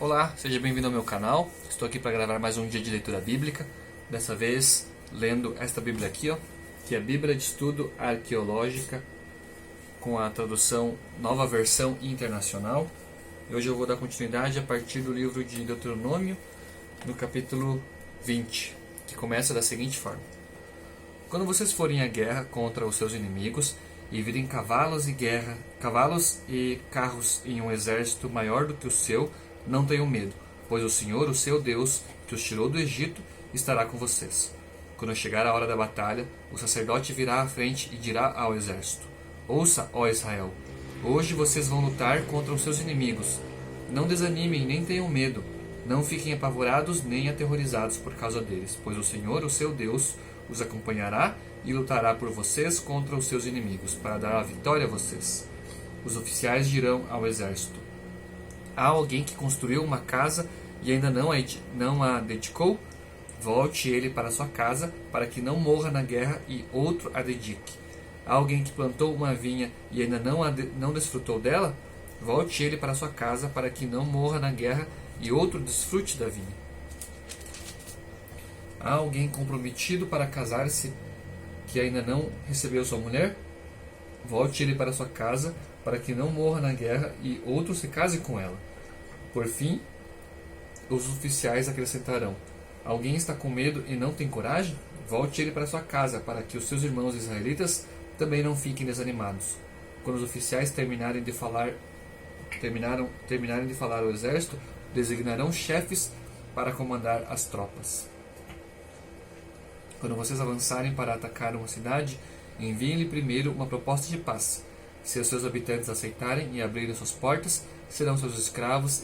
Olá, seja bem-vindo ao meu canal. Estou aqui para gravar mais um dia de leitura bíblica. Dessa vez lendo esta Bíblia aqui, que é a Bíblia de Estudo Arqueológica, com a tradução Nova Versão Internacional. E hoje eu vou dar continuidade a partir do livro de Deuteronômio, no capítulo 20, que começa da seguinte forma: Quando vocês forem à guerra contra os seus inimigos e virem cavalos e carros em um exército maior do que o seu, não tenham medo, pois o Senhor, o seu Deus, que os tirou do Egito, estará com vocês. Quando chegar a hora da batalha, o sacerdote virá à frente e dirá ao exército: Ouça, ó Israel, hoje vocês vão lutar contra os seus inimigos. Não desanimem nem tenham medo. Não fiquem apavorados nem aterrorizados por causa deles, pois o Senhor, o seu Deus, os acompanhará e lutará por vocês contra os seus inimigos, para dar a vitória a vocês. Os oficiais dirão ao exército: Há alguém que construiu uma casa e ainda não a dedicou? Volte ele para sua casa, para que não morra na guerra e outro a dedique. Há alguém que plantou uma vinha e ainda não desfrutou dela? Volte ele para sua casa, para que não morra na guerra e outro desfrute da vinha. Há alguém comprometido para casar-se que ainda não recebeu sua mulher? Volte ele para sua casa, para que não morra na guerra e outro se case com ela. Por fim, os oficiais acrescentarão: Alguém está com medo e não tem coragem? Volte ele para sua casa, para que os seus irmãos israelitas também não fiquem desanimados. Quando os oficiais terminarem de falar ao exército, designarão chefes para comandar as tropas. Quando vocês avançarem para atacar uma cidade, enviem-lhe primeiro uma proposta de paz. Se os seus habitantes aceitarem e abrirem suas portas, serão seus escravos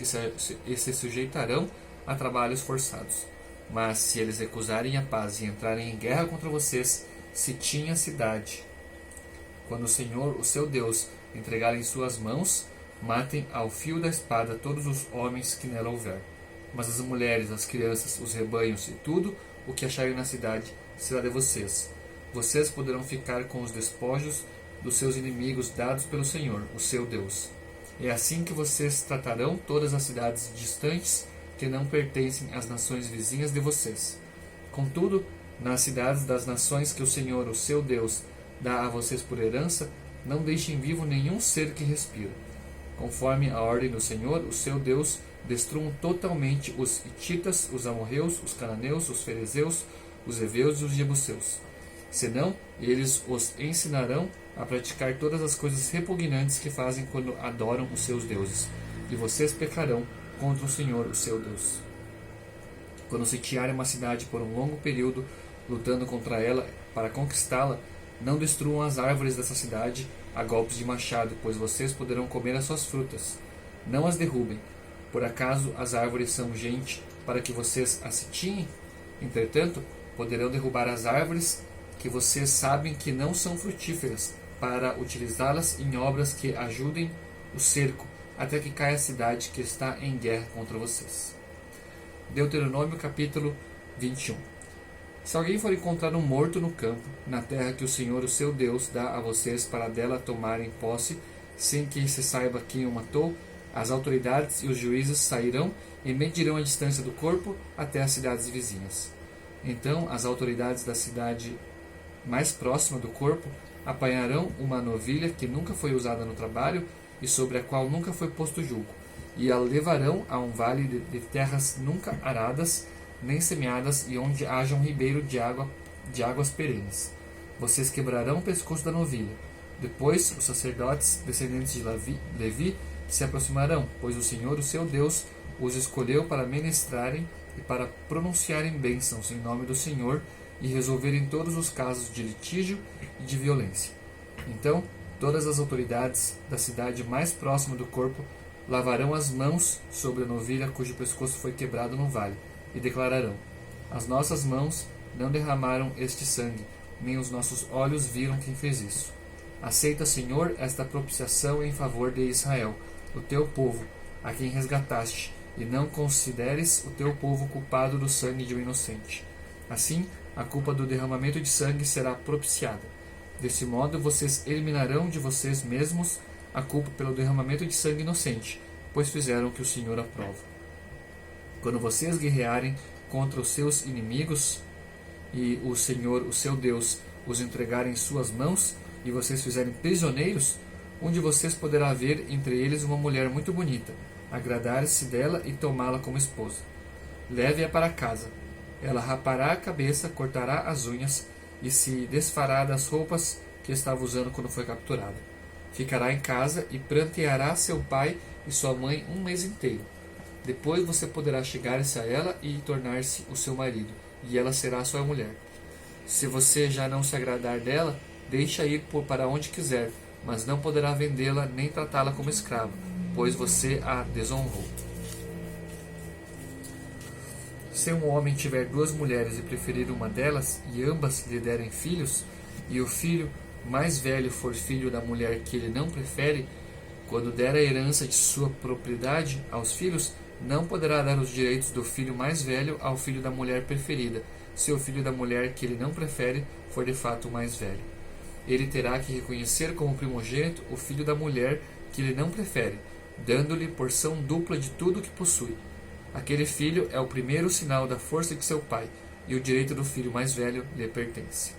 e se sujeitarão a trabalhos forçados. Mas se eles recusarem a paz e entrarem em guerra contra vocês, sitiem a cidade. Quando o Senhor, o seu Deus, entregar em suas mãos, matem ao fio da espada todos os homens que nela houver. Mas as mulheres, as crianças, os rebanhos e tudo o que acharem na cidade será de vocês. Vocês poderão ficar com os despojos dos seus inimigos dados pelo Senhor, o seu Deus. É assim que vocês tratarão todas as cidades distantes que não pertencem às nações vizinhas de vocês. Contudo, nas cidades das nações que o Senhor, o seu Deus, dá a vocês por herança, não deixem vivo nenhum ser que respira. Conforme a ordem do Senhor, o seu Deus, destruam totalmente os hititas, os amorreus, os cananeus, os ferezeus, os heveus e os jebuseus. Senão, eles os ensinarão a praticar todas as coisas repugnantes que fazem quando adoram os seus deuses, e vocês pecarão contra o Senhor, o seu Deus. Quando sitiarem uma cidade por um longo período, lutando contra ela para conquistá-la, não destruam as árvores dessa cidade a golpes de machado, pois vocês poderão comer as suas frutas. Não as derrubem. Por acaso as árvores são gente para que vocês as sitiem? Entretanto, poderão derrubar as árvores que vocês sabem que não são frutíferas, para utilizá-las em obras que ajudem o cerco, até que caia a cidade que está em guerra contra vocês. Deuteronômio capítulo 21. Se alguém for encontrar um morto no campo, na terra que o Senhor, o seu Deus, dá a vocês para dela tomarem posse, sem que se saiba quem o matou, as autoridades e os juízes sairão e medirão a distância do corpo até as cidades vizinhas. Então as autoridades da cidade mais próxima do corpo apanharão uma novilha que nunca foi usada no trabalho e sobre a qual nunca foi posto julgo, e a levarão a um vale de terras nunca aradas nem semeadas e onde haja um ribeiro de águas perenes. Vocês quebrarão o pescoço da novilha. Depois os sacerdotes, descendentes de Levi, se aproximarão, pois o Senhor, o seu Deus, os escolheu para ministrarem e para pronunciarem bênçãos em nome do Senhor e resolverem todos os casos de litígio e de violência. Então, todas as autoridades da cidade mais próxima do corpo lavarão as mãos sobre a novilha cujo pescoço foi quebrado no vale, e declararão: As nossas mãos não derramaram este sangue, nem os nossos olhos viram quem fez isso. Aceita, Senhor, esta propiciação em favor de Israel, o teu povo, a quem resgataste, e não consideres o teu povo culpado do sangue de um inocente. Assim, a culpa do derramamento de sangue será propiciada. Desse modo, vocês eliminarão de vocês mesmos a culpa pelo derramamento de sangue inocente, pois fizeram o que o Senhor aprova. Quando vocês guerrearem contra os seus inimigos e o Senhor, o seu Deus, os entregarem em suas mãos e vocês fizerem prisioneiros, um de vocês poderá ver entre eles uma mulher muito bonita, agradar-se dela e tomá-la como esposa. Leve-a para casa. Ela rapará a cabeça, cortará as unhas e se desfará das roupas que estava usando quando foi capturada. Ficará em casa e pranteará seu pai e sua mãe um mês inteiro. Depois você poderá chegar-se a ela e tornar-se o seu marido, e ela será sua mulher. Se você já não se agradar dela, deixa ir para onde quiser, mas não poderá vendê-la nem tratá-la como escrava, pois você a desonrou. Se um homem tiver duas mulheres e preferir uma delas, e ambas lhe derem filhos, e o filho mais velho for filho da mulher que ele não prefere, quando der a herança de sua propriedade aos filhos, não poderá dar os direitos do filho mais velho ao filho da mulher preferida, se o filho da mulher que ele não prefere for de fato o mais velho. Ele terá que reconhecer como primogênito o filho da mulher que ele não prefere, dando-lhe porção dupla de tudo o que possui. Aquele filho é o primeiro sinal da força de seu pai, e o direito do filho mais velho lhe pertence.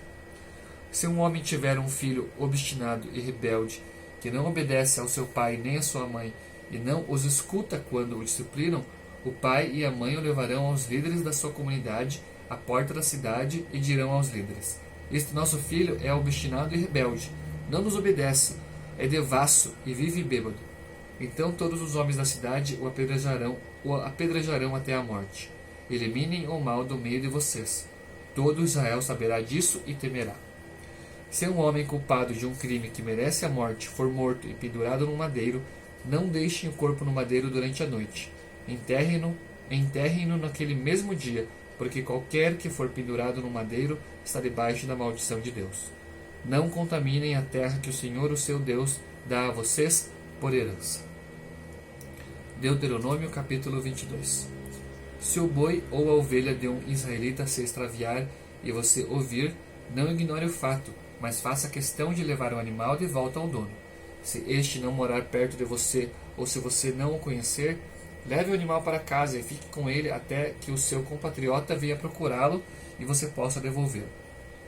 Se um homem tiver um filho obstinado e rebelde, que não obedece ao seu pai nem à sua mãe, e não os escuta quando o disciplinam, o pai e a mãe o levarão aos líderes da sua comunidade, à porta da cidade, e dirão aos líderes: Este nosso filho é obstinado e rebelde, não nos obedece, é devasso e vive bêbado. Então todos os homens da cidade o apedrejarão até a morte. Eliminem o mal do meio de vocês. Todo Israel saberá disso e temerá. Se um homem culpado de um crime que merece a morte for morto e pendurado num madeiro, não deixem o corpo no madeiro durante a noite. Enterrem-no naquele mesmo dia, porque qualquer que for pendurado no madeiro está debaixo da maldição de Deus. Não contaminem a terra que o Senhor, o seu Deus, dá a vocês por herança. Deuteronômio capítulo 22. Se o boi ou a ovelha de um israelita se extraviar e você ouvir, não ignore o fato, mas faça questão de levar o animal de volta ao dono. Se este não morar perto de você ou se você não o conhecer, leve o animal para casa e fique com ele até que o seu compatriota venha procurá-lo e você possa devolvê-lo.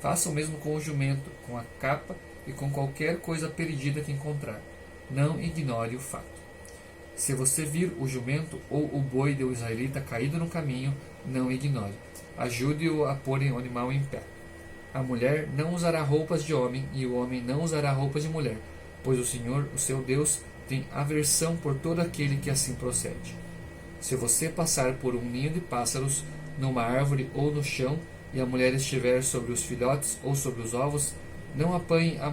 Faça o mesmo com o jumento, com a capa e com qualquer coisa perdida que encontrar. Não ignore o fato. Se você vir o jumento ou o boi do israelita caído no caminho, não ignore. Ajude-o a pôr o animal em pé. A mulher não usará roupas de homem e o homem não usará roupas de mulher, pois o Senhor, o seu Deus, tem aversão por todo aquele que assim procede. Se você passar por um ninho de pássaros, numa árvore ou no chão, e a mulher estiver sobre os filhotes ou sobre os ovos, não apanhe a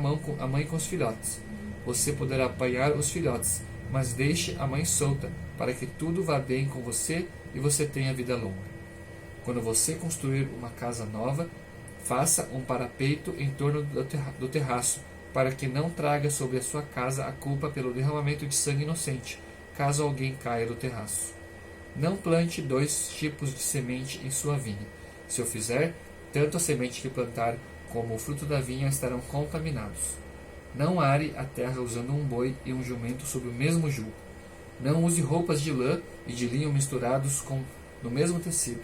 mãe com os filhotes. Você poderá apanhar os filhotes, mas deixe a mãe solta, para que tudo vá bem com você e você tenha vida longa. Quando você construir uma casa nova, faça um parapeito em torno do terraço, para que não traga sobre a sua casa a culpa pelo derramamento de sangue inocente, caso alguém caia do terraço. Não plante 2 tipos de semente em sua vinha. Se o fizer, tanto a semente que plantar como o fruto da vinha estarão contaminados. Não are a terra usando um boi e um jumento sob o mesmo jugo. Não use roupas de lã e de linho misturados no mesmo tecido.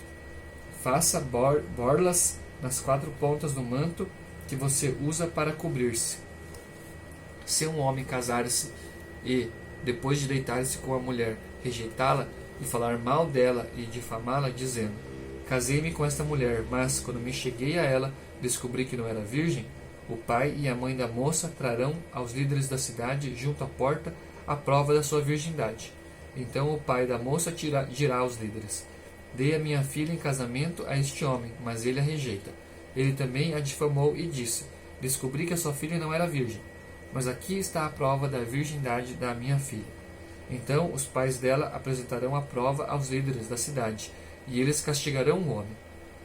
Faça borlas nas 4 pontas do manto que você usa para cobrir-se. Se um homem casar-se e, depois de deitar-se com a mulher, rejeitá-la e falar mal dela e difamá-la, dizendo: Casei-me com esta mulher, mas, quando me cheguei a ela, descobri que não era virgem, o pai e a mãe da moça trarão aos líderes da cidade, junto à porta, a prova da sua virgindade. Então o pai da moça dirá aos líderes: Dei a minha filha em casamento a este homem, mas ele a rejeita. Ele também a difamou e disse: Descobri que a sua filha não era virgem. Mas aqui está a prova da virgindade da minha filha. Então os pais dela apresentarão a prova aos líderes da cidade, e eles castigarão o homem.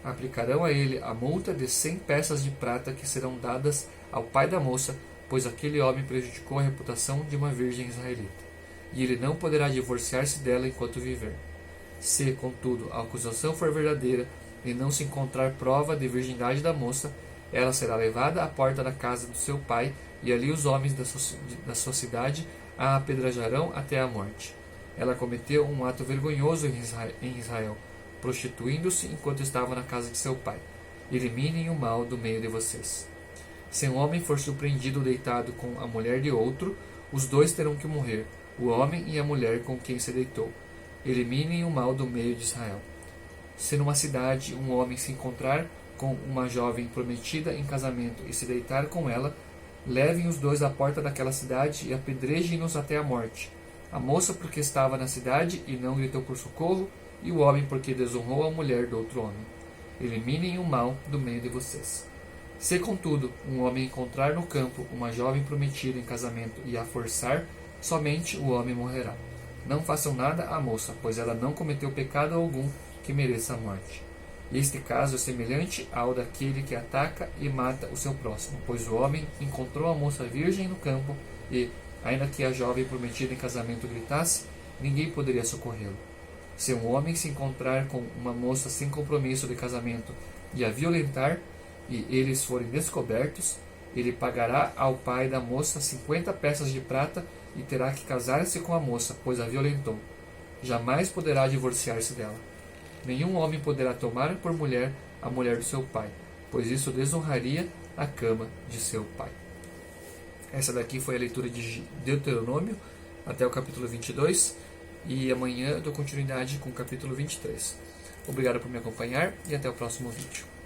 Aplicarão a ele a multa de 100 peças de prata que serão dadas ao pai da moça, pois aquele homem prejudicou a reputação de uma virgem israelita. E ele não poderá divorciar-se dela enquanto viver. Se, contudo, a acusação for verdadeira e não se encontrar prova de virgindade da moça, ela será levada à porta da casa do seu pai, e ali os homens da sua cidade a apedrejarão até a morte. ela cometeu um ato vergonhoso em Israel, prostituindo-se enquanto estava na casa de seu pai. Eliminem o mal do meio de vocês. Se um homem for surpreendido deitado com a mulher de outro, os dois terão que morrer, o homem e a mulher com quem se deitou. Eliminem o mal do meio de Israel. Se numa cidade um homem se encontrar com uma jovem prometida em casamento e se deitar com ela, levem os dois à porta daquela cidade e apedrejem-nos até a morte. A moça porque estava na cidade e não gritou por socorro, e o homem porque desonrou a mulher do outro homem. Eliminem o mal do meio de vocês. Se, contudo, um homem encontrar no campo uma jovem prometida em casamento e a forçar, somente o homem morrerá. Não façam nada à moça, pois ela não cometeu pecado algum que mereça a morte. Este caso é semelhante ao daquele que ataca e mata o seu próximo, pois o homem encontrou a moça virgem no campo e, ainda que a jovem prometida em casamento gritasse, ninguém poderia socorrê-lo. Se um homem se encontrar com uma moça sem compromisso de casamento e a violentar, e eles forem descobertos, ele pagará ao pai da moça 50 peças de prata e terá que casar-se com a moça, pois a violentou. Jamais poderá divorciar-se dela. Nenhum homem poderá tomar por mulher a mulher do seu pai, pois isso desonraria a cama de seu pai. Essa daqui foi a leitura de Deuteronômio até o capítulo 22 e amanhã eu dou continuidade com o capítulo 23. Obrigado por me acompanhar e até o próximo vídeo.